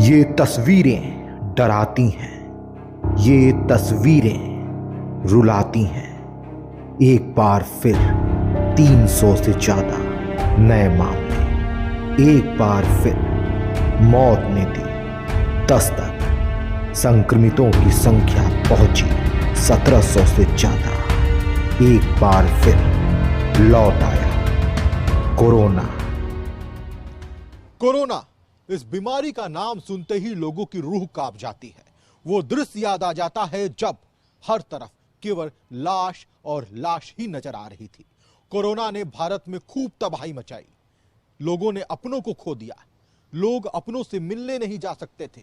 ये तस्वीरें डराती हैं, ये तस्वीरें रुलाती हैं। एक बार फिर 300 से ज्यादा नए मामले, एक बार फिर मौत ने दी दस्तक। संक्रमितों की संख्या पहुंची 1700 से ज्यादा। एक बार फिर लौट आया कोरोना। कोरोना, इस बीमारी का नाम सुनते ही लोगों की रूह कांप जाती है। वो दृश्य याद आ जाता है जब हर तरफ केवल लाश और लाश ही नजर आ रही थी। कोरोना ने भारत में खूब तबाही मचाई। लोगों ने अपनों को खो दिया। लोग अपनों से मिलने नहीं जा सकते थे,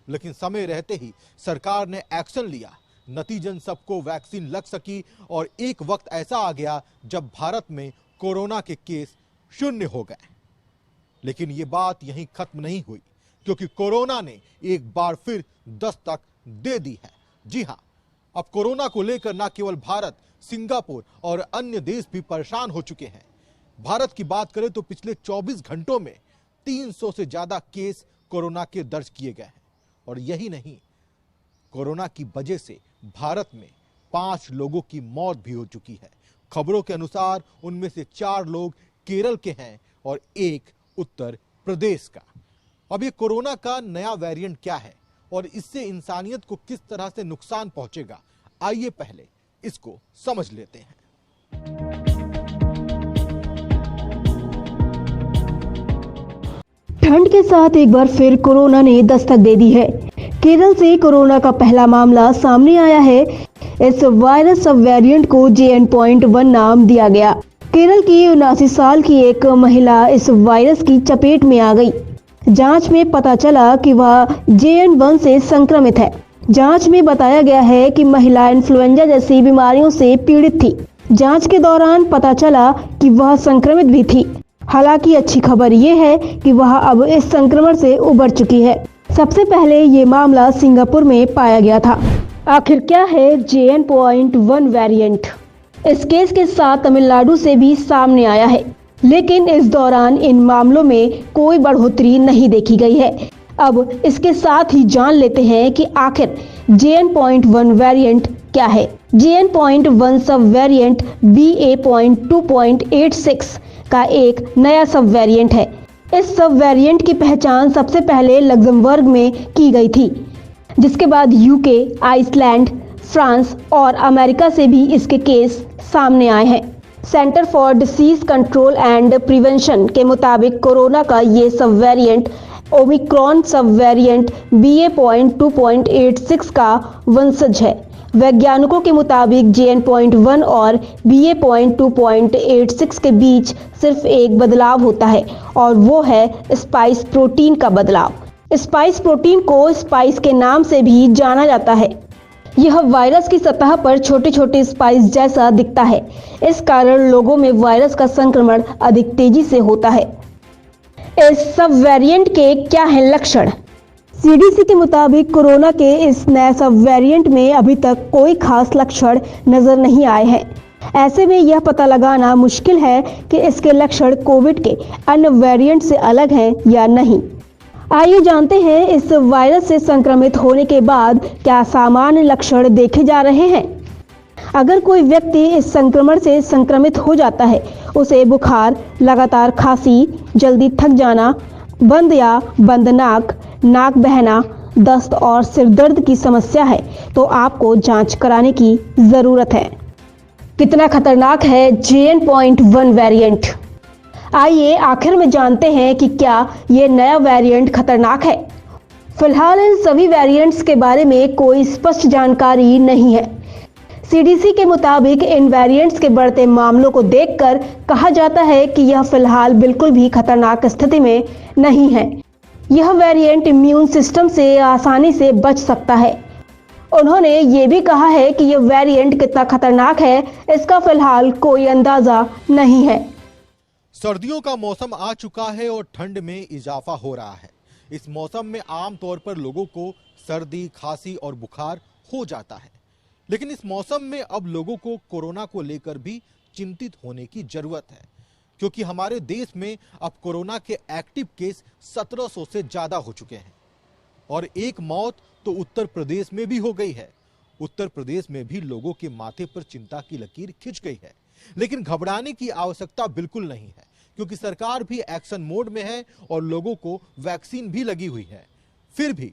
लेकिन समय रहते ही सरकार ने एक्शन लिया। नतीजन सबको वैक्सीन लग सकी और एक वक्त ऐसा आ गया जब भारत में कोरोना के केस शून्य हो गए। लेकिन ये बात यहीं खत्म नहीं हुई, क्योंकि कोरोना ने एक बार फिर दस्तक दे दी है। जी हां, अब कोरोना को लेकर न केवल भारत, सिंगापुर और अन्य देश भी परेशान हो चुके हैं। भारत की बात करें तो पिछले 24 घंटों में 300 से ज्यादा केस कोरोना के दर्ज किए गए हैं। और यही नहीं, कोरोना की वजह से भारत में 5 लोगों की मौत भी हो चुकी है। खबरों के अनुसार उनमें से 4 लोग केरल के हैं और 1 उत्तर प्रदेश का। अब ये कोरोना का नया वेरिएंट क्या है और इससे इंसानियत को किस तरह से नुकसान पहुंचेगा, आइए पहले इसको समझ लेते हैं। ठंड के साथ एक बार फिर कोरोना ने दस्तक दे दी है। केरल से कोरोना का पहला मामला सामने आया है। इस वायरस सब वेरिएंट को JN.1 नाम दिया गया। केरल की 79 साल की एक महिला इस वायरस की चपेट में आ गई। जांच में पता चला कि वह JN.1 से संक्रमित है। जांच में बताया गया है कि महिला इन्फ्लुएंजा जैसी बीमारियों से पीड़ित थी। जांच के दौरान पता चला कि वह संक्रमित भी थी। हालांकि अच्छी खबर ये है कि वह अब इस संक्रमण से उबर चुकी है। सबसे पहले ये मामला सिंगापुर में पाया गया था। आखिर क्या है JN.1 वेरिएंट? इस केस के साथ तमिलनाडु से भी सामने आया है, लेकिन इस दौरान इन मामलों में कोई बढ़ोतरी नहीं देखी गई है। अब इसके साथ ही जान लेते हैं कि आखिर JN.1 वेरिएंट क्या है। JN.1 सब वेरिएंट BA.2.86 का एक नया सब वेरिएंट है। इस सब वेरिएंट की पहचान सबसे पहले लग्जमबर्ग में की गई थी, जिसके बाद UK, आइसलैंड, फ्रांस और अमेरिका से भी इसके केस सामने आए हैं। Centre for disease control and prevention के मुताबिक कोरोना का ये सब वेरिएंट ओमिक्रॉन सब वेरिएंट BA.2.86 का वंशज है। वैज्ञानिकों के मुताबिक JN.1 और BA.2.86 के बीच सिर्फ एक बदलाव होता है और वो है स्पाइस प्रोटीन का बदलाव। स्पाइस प्रोटीन को स्पाइस के नाम से भी जाना जाता है। यह वायरस की सतह पर छोटे छोटे स्पाइस जैसा दिखता है। इस कारण लोगों में वायरस का संक्रमण अधिक तेजी से होता है। इस सब वेरिएंट के क्या हैं लक्षण? CDC के मुताबिक कोरोना के इस नए सब वेरिएंट में अभी तक कोई खास लक्षण नजर नहीं आए हैं। ऐसे में यह पता लगाना मुश्किल है कि इसके लक्षण कोविड के अन्य वेरिएंट से अलग हैं या नहीं। आइए जानते हैं इस वायरस से संक्रमित होने के बाद क्या सामान्य लक्षण देखे जा रहे हैं। अगर कोई व्यक्ति इस संक्रमण से संक्रमित हो जाता है, उसे बुखार, लगातार खांसी, जल्दी थक जाना, बंद या बंद नाक, नाक बहना, दस्त और सिर दर्द की समस्या है, तो आपको जांच कराने की जरूरत है। कितना खतरनाक है JN.1 वेरिएंट? आइए आखिर में जानते हैं कि क्या ये नया वेरिएंट खतरनाक है। फिलहाल इन सभी वेरिएंट्स के बारे में कोई स्पष्ट जानकारी नहीं है। CDC के मुताबिक इन वेरिएंट्स के बढ़ते मामलों को देखकर कहा जाता है कि यह फिलहाल बिल्कुल भी खतरनाक स्थिति में नहीं है। यह वेरिएंट इम्यून सिस्टम से आसानी से बच सकता है। उन्होंने ये भी कहा है कि यह वेरिएंट कितना खतरनाक है, इसका फिलहाल कोई अंदाजा नहीं है। सर्दियों का मौसम आ चुका है और ठंड में इजाफा हो रहा है। इस मौसम में आमतौर पर लोगों को सर्दी, खांसी और बुखार हो जाता है, लेकिन इस मौसम में अब लोगों को कोरोना को लेकर भी चिंतित होने की जरूरत है, क्योंकि हमारे देश में अब कोरोना के एक्टिव केस 1700 से ज्यादा हो चुके हैं। और एक मौत तो उत्तर प्रदेश में भी हो गई है। उत्तर प्रदेश में भी लोगों के माथे पर चिंता की लकीर खिंच गई है। लेकिन घबराने की आवश्यकता बिल्कुल नहीं है, क्योंकि सरकार भी एक्शन मोड में है और लोगों को वैक्सीन भी लगी हुई है। फिर भी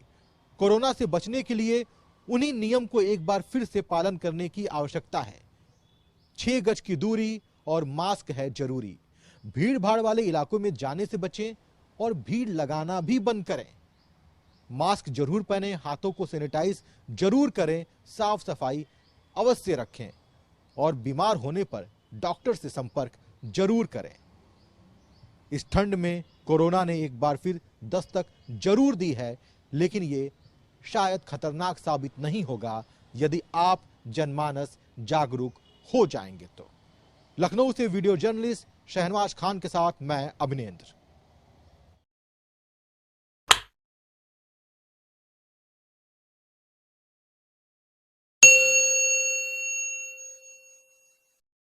कोरोना से बचने के लिए उन्हीं नियम को एक बार फिर से पालन करने की आवश्यकता है। 6 गज की दूरी और मास्क है जरूरी। भीड़ भाड़ वाले इलाकों में जाने से बचें और भीड़ लगाना भी बंद करें। मास्क जरूर पहनें, हाथों को सैनिटाइज जरूर करें, साफ सफाई अवश्य रखें और बीमार होने पर डॉक्टर से संपर्क जरूर करें। इस ठंड में कोरोना ने एक बार फिर दस्तक जरूर दी है, लेकिन ये शायद खतरनाक साबित नहीं होगा यदि आप जनमानस जागरूक हो जाएंगे तो। लखनऊ से वीडियो जर्नलिस्ट शहनवाज खान के साथ मैं अभिनेंद्र।